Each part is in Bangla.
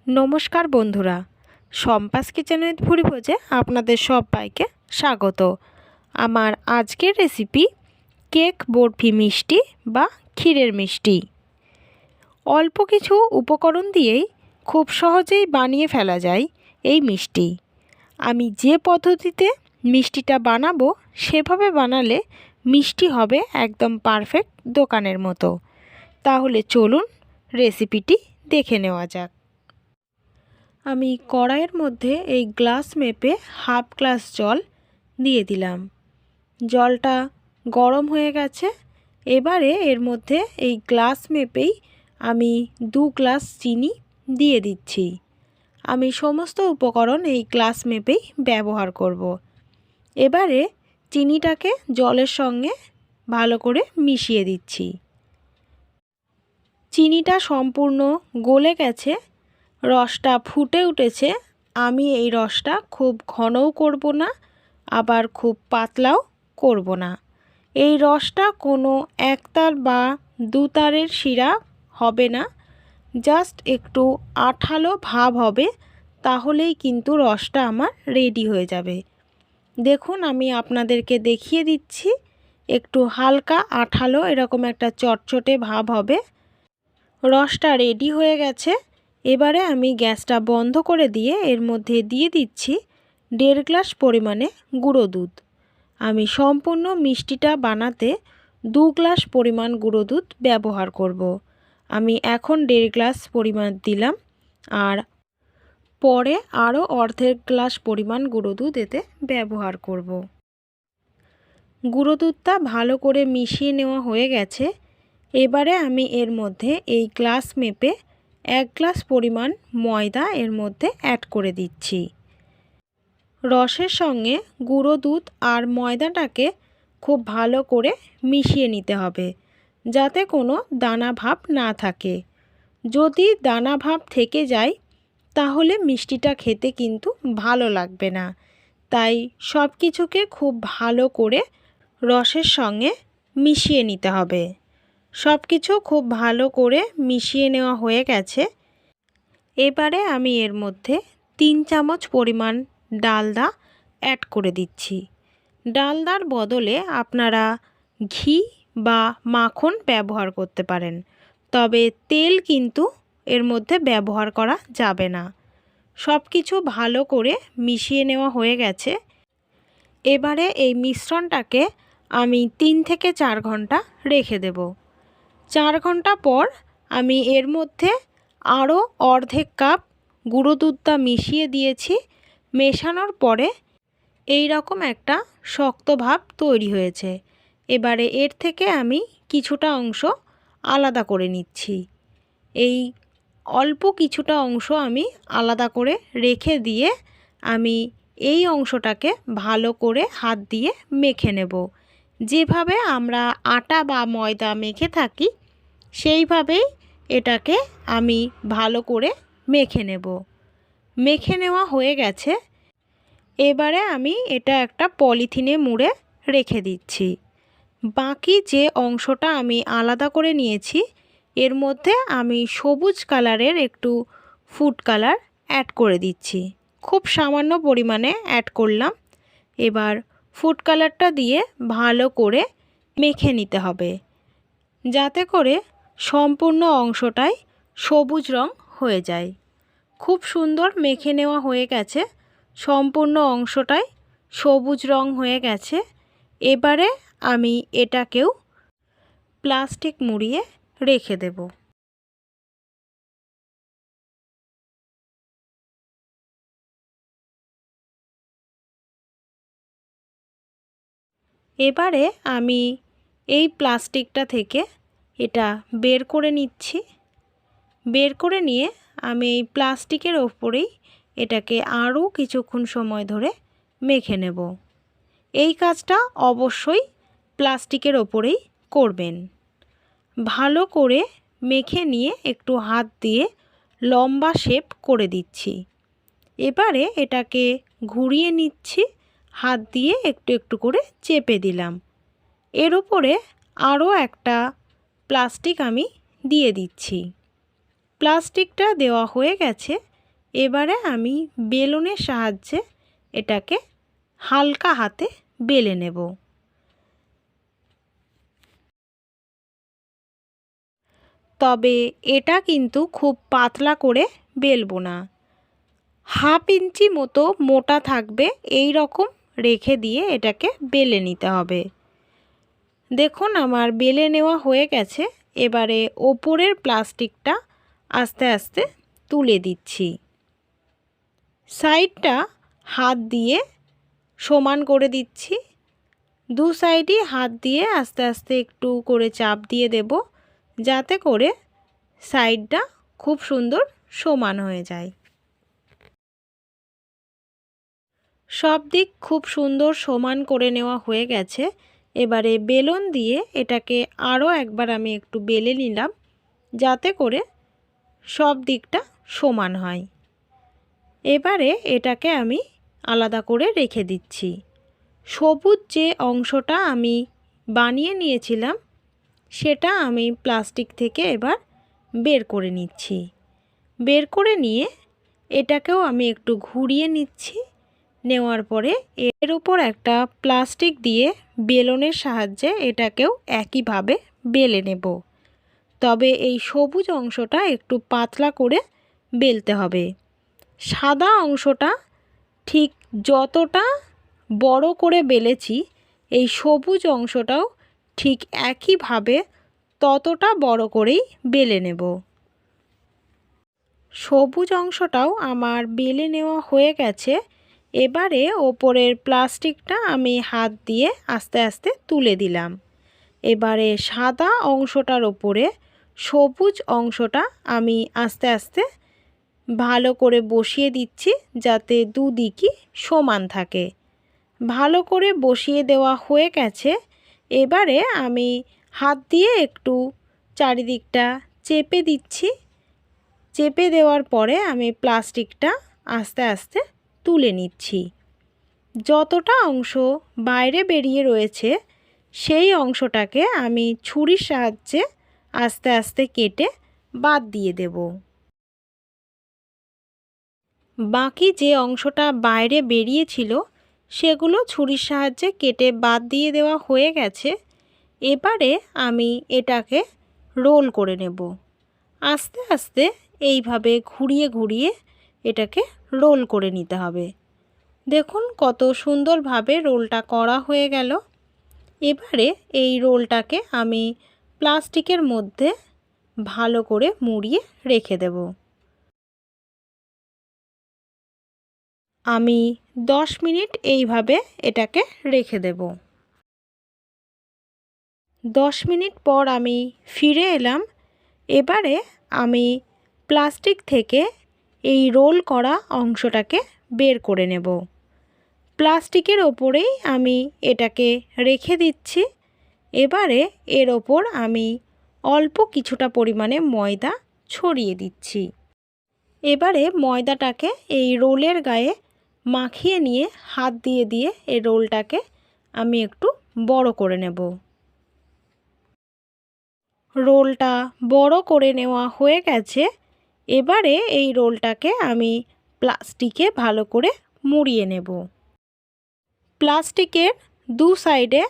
নমস্কার বন্ধুরা, শম্পাস কিচেন উইথ ভুরিভোজে আপনাদের সবাইকে স্বাগত। আমার আজকের রেসিপি কেক বরফি মিষ্টি বা ক্ষীরের মিষ্টি। অল্প কিছু উপকরণ দিয়েই খুব সহজেই বানিয়ে ফেলা যায় এই মিষ্টি। আমি যে পদ্ধতিতে মিষ্টিটা বানাবো সেভাবে বানালে মিষ্টি হবে একদম পারফেক্ট দোকানের মতো। তাহলে চলুন রেসিপিটি দেখে নেওয়া যাক। আমি কড়াইয়ের মধ্যে এই গ্লাস মেপে হাফ গ্লাস জল দিয়ে দিলাম। জলটা গরম হয়ে গেছে। এবারে এর মধ্যে এই গ্লাস মেপেই আমি 2 গ্লাস চিনি দিয়ে দিচ্ছি। আমি সমস্ত উপকরণ এই গ্লাস মেপেই ব্যবহার করব। এবারে চিনিটাকে জলের সঙ্গে ভালো করে মিশিয়ে দিচ্ছি। চিনিটা সম্পূর্ণ গলে গেছে, রসটা ফুটে উঠেছে। আমি এই রসটা খুব ঘনও করব না, আবার খুব পাতলাও করব না। এই রসটা কোনো একতার বা দুতারের শিরা হবে না, জাস্ট একটু আঠালো ভাব হবে, তাহলেই কিন্তু রসটা আমার রেডি হয়ে যাবে। দেখুন আমি আপনাদেরকে দেখিয়ে দিচ্ছি, একটু হালকা আঠালো এরকম একটা চটচটে ভাব হবে। রসটা রেডি হয়ে গেছে। এবারে আমি গ্যাসটা বন্ধ করে দিয়ে এর মধ্যে দিয়ে দিচ্ছি 1.5 গ্লাস পরিমাণে গুঁড়ো দুধ। আমি সম্পূর্ণ মিষ্টিটা বানাতে 2 গ্লাস পরিমাণ গুঁড়ো দুধ ব্যবহার করব। আমি এখন 1.5 গ্লাস পরিমাণ দিলাম, আর পরে আরও অর্ধেক গ্লাস পরিমাণ গুঁড়ো দুধ এতে ব্যবহার করব। গুঁড়ো দুধটা ভালো করে মিশিয়ে নেওয়া হয়ে গেছে। এবারে আমি এর মধ্যে এই গ্লাস মেপে 1 গ্লাস পরিমাণ ময়দা এর মধ্যে অ্যাড করে দিচ্ছি। রসের সঙ্গে গুঁড়ো দুধ আর ময়দাটাকে খুব ভালো করে মিশিয়ে নিতে হবে, যাতে কোনো দানা ভাব না থাকে। যদি দানা ভাব থেকে যায় তাহলে মিষ্টিটা খেতে কিন্তু ভালো লাগবে না। তাই সব কিছুকে খুব ভালো করে রসের সঙ্গে মিশিয়ে নিতে হবে। সব কিছু খুব ভালো করে মিশিয়ে নেওয়া হয়ে গেছে। এবারে আমি এর মধ্যে 3 চামচ পরিমাণ ডালদা অ্যাড করে দিচ্ছি। ডালদার বদলে আপনারা ঘি বা মাখন ব্যবহার করতে পারেন, তবে তেল কিন্তু এর মধ্যে ব্যবহার করা যাবে না। সব কিছু ভালো করে মিশিয়ে নেওয়া হয়ে গেছে। এবারে এই মিশ্রণটাকে আমি 3 থেকে 4 ঘন্টা রেখে দেব। 4 ঘন্টা পর আমি এর মধ্যে আরও অর্ধেক কাপ গুঁড়ো দুধটা মিশিয়ে দিয়েছি। মেশানোর পরে এই রকম একটা শক্ত ভাব তৈরি হয়েছে। এবারে এর থেকে আমি কিছুটা অংশ আলাদা করে নিচ্ছি। এই অল্প কিছুটা অংশ আমি আলাদা করে রেখে দিয়ে আমি এই অংশটাকে ভালো করে হাত দিয়ে মেখে নেব। যেভাবে আমরা আটা বা ময়দা মেখে থাকি সেইভাবেই এটাকে আমি ভালো করে মেখে নেব। মেখে নেওয়া হয়ে গেছে। এবারে আমি এটা একটা পলিথিনে মুড়ে রেখে দিচ্ছি। বাকি যে অংশটা আমি আলাদা করে নিয়েছি এর মধ্যে আমি সবুজ কালারের একটু ফুড কালার অ্যাড করে দিচ্ছি। খুব সামান্য পরিমাণে অ্যাড করলাম। এবার ফুড কালারটা দিয়ে ভালো করে মেখে নিতে হবে, যাতে করে সম্পূর্ণ অংশটাই সবুজ রং হয়ে যায়। খুব সুন্দর মেখে নেওয়া হয়ে গেছে, সম্পূর্ণ অংশটাই সবুজ রং হয়ে গেছে। এবারে আমি এটাকেও প্লাস্টিক মুড়িয়ে রেখে দেব। এবারে আমি এই প্লাস্টিকটা থেকে এটা বের করে নিচ্ছি। বের করে নিয়ে আমি এই প্লাস্টিকের ওপরেই এটাকে আরও কিছুক্ষণ সময় ধরে মেখে নেব। এই কাজটা অবশ্যই প্লাস্টিকের ওপরেই করবেন। ভালো করে মেখে নিয়ে একটু হাত দিয়ে লম্বা শেপ করে দিচ্ছি। এবারে এটাকে ঘুরিয়ে নিচ্ছি, হাত দিয়ে একটু একটু করে চেপে দিলাম। এর উপরে আরও একটা প্লাস্টিক আমি দিয়ে দিচ্ছি। প্লাস্টিকটা দেওয়া হয়ে গেছে। এবারে আমি বেলনের সাহায্যে এটাকে হালকা হাতে বেলে নেব। তবে এটা কিন্তু খুব পাতলা করে বেলবো না, হাফ ইঞ্চি মতো মোটা থাকবে এই রকম রেখে দিয়ে এটাকে বেলে নিতে হবে। দেখুন আমার বেলে নেওয়া হয়ে গেছে। এবারে ওপরের প্লাস্টিকটা আস্তে আস্তে তুলে দিচ্ছি। সাইডটা হাত দিয়ে সমান করে দিচ্ছি। দু সাইডই হাত দিয়ে আস্তে আস্তে একটু করে চাপ দিয়ে দেব, যাতে করে সাইডটা খুব সুন্দর সমান হয়ে যায়। সব দিক খুব সুন্দর সমান করে নেওয়া হয়ে গেছে। এবারে বেলন দিয়ে এটাকে আরও একবার আমি একটু বেলে নিলাম, যাতে করে সব দিকটা সমান হয়। এবারে এটাকে আমি আলাদা করে রেখে দিচ্ছি। সবুজ যে অংশটা আমি বানিয়ে নিয়েছিলাম সেটা আমি প্লাস্টিক থেকে এবার বের করে নিচ্ছি। বের করে নিয়ে এটাকেও আমি একটু ঘুরিয়ে নিচ্ছি। নেওয়ার পরে এর উপর একটা প্লাস্টিক দিয়ে বেলনের সাহায্যে এটাকেও একইভাবে বেলে নেব। তবে এই সবুজ অংশটা একটু পাতলা করে বেলতে হবে। সাদা অংশটা ঠিক যতটা বড় করে বেলেছি, এই সবুজ অংশটাও ঠিক একইভাবে ততটা বড় করেই বেলে নেব। সবুজ অংশটাও আমার বেলে নেওয়া হয়ে গেছে। এবারে ওপরের প্লাস্টিকটা আমি হাত দিয়ে আস্তে আস্তে তুলে দিলাম। এবারে সাদা অংশটার ওপরে সবুজ অংশটা আমি আস্তে আস্তে ভালো করে বসিয়ে দিচ্ছি, যাতে দুদিকই সমান থাকে। ভালো করে বসিয়ে দেওয়া হয়ে গেছে। এবারে আমি হাত দিয়ে একটু চারিদিকটা চেপে দিচ্ছি। চেপে দেওয়ার পরে আমি প্লাস্টিকটা আস্তে আস্তে তুলে নিচ্ছি। যতটা অংশ বাইরে বেরিয়ে রয়েছে সেই অংশটাকে আমি ছুরির সাহায্যে আস্তে আস্তে কেটে বাদ দিয়ে দেব। বাকি যে অংশটা বাইরে বেরিয়েছিল সেগুলো ছুরির সাহায্যে কেটে বাদ দিয়ে দেওয়া হয়ে গেছে। এবারে আমি এটাকে রোল করে নেব। আস্তে আস্তে এইভাবে ঘুরিয়ে ঘুরিয়ে এটাকে রোল করে নিতে হবে। দেখুন কত সুন্দরভাবে রোলটা করা হয়ে গেল। এবারে এই রোলটাকে আমি প্লাস্টিকের মধ্যে ভালো করে মুড়িয়ে রেখে দেব। আমি 10 মিনিট এইভাবে এটাকে রেখে দেব। 10 মিনিট পর আমি ফিরে এলাম। এবারে আমি প্লাস্টিক থেকে এই রোল করা অংশটাকে বের করে নেব। প্লাস্টিকের ওপরেই আমি এটাকে রেখে দিচ্ছি। এবারে এর ওপর আমি অল্প কিছুটা পরিমাণে ময়দা ছড়িয়ে দিচ্ছি। এবারে ময়দাটাকে এই রোলের গায়ে মাখিয়ে নিয়ে হাত দিয়ে দিয়ে এই রোলটাকে আমি একটু বড় করে নেব। রোলটা বড় করে নেওয়া হয়ে গেছে। এবারে এই রোলটাকে আমি প্লাস্টিকে ভালো করে মুড়িয়ে নেব। প্লাস্টিকের দু সাইডে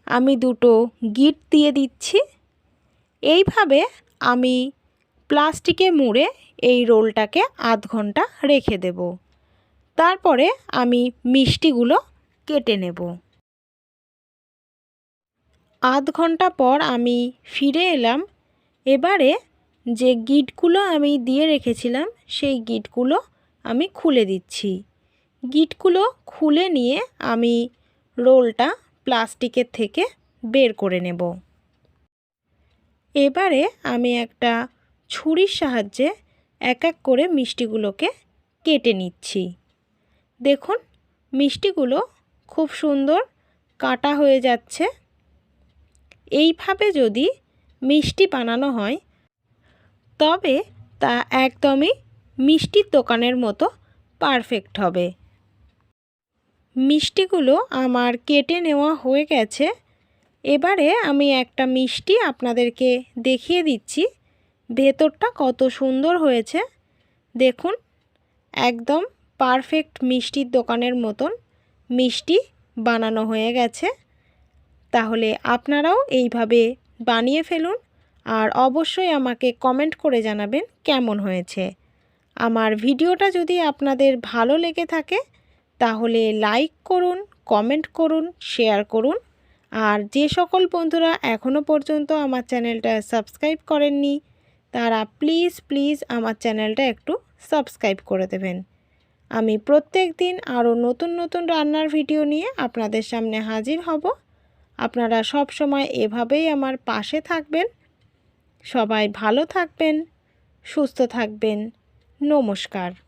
আমি দুটো গিঁট দিয়ে দিচ্ছি। এইভাবে আমি প্লাস্টিকে মুড়ে এই রোলটাকে আধ ঘন্টা রেখে দেব। তারপরে আমি মিষ্টিগুলো কেটে নেব। আধ ঘন্টা পর আমি ফিরে এলাম। এবারে যে গিঁটগুলো আমি দিয়ে রেখেছিলাম সেই গিঁটগুলো আমি খুলে দিচ্ছি। গিঁটগুলো খুলে নিয়ে আমি রোলটা প্লাস্টিকের থেকে বের করে নেব। এবারে আমি একটা ছুরির সাহায্যে এক এক করে মিষ্টিগুলোকে কেটে নিচ্ছি। দেখুন মিষ্টিগুলো খুব সুন্দর কাটা হয়ে যাচ্ছে। এইভাবে যদি মিষ্টি বানানো হয় তবে তা একদমই মিষ্টির দোকানের মতো পারফেক্ট হবে। মিষ্টিগুলো আমার কেটে নেওয়া হয়ে গেছে। এবারে আমি একটা মিষ্টি আপনাদেরকে দেখিয়ে দিচ্ছি ভেতরটা কত সুন্দর হয়েছে। দেখুন একদম পারফেক্ট মিষ্টির দোকানের মতন মিষ্টি বানানো হয়ে গেছে। তাহলে আপনারাও এইভাবে বানিয়ে ফেলুন আর অবশ্যই আমাকে কমেন্ট করে জানাবেন কেমন হয়েছে। আমার ভিডিওটা যদি আপনাদের ভালো লেগে থাকে তাহলে লাইক করুন, কমেন্ট করুন, শেয়ার করুন। আর যে সকল বন্ধুরা এখনও পর্যন্ত আমার চ্যানেলটা সাবস্ক্রাইব করেননি তারা প্লিজ আমার চ্যানেলটা একটু সাবস্ক্রাইব করে দেবেন। আমি প্রত্যেক দিন আরও নতুন নতুন রান্নার ভিডিও নিয়ে আপনাদের সামনে হাজির হব। আপনারা সব সময় এভাবেই আমার পাশে থাকবেন। সবাই ভালো থাকবেন, সুস্থ থাকবেন। নমস্কার।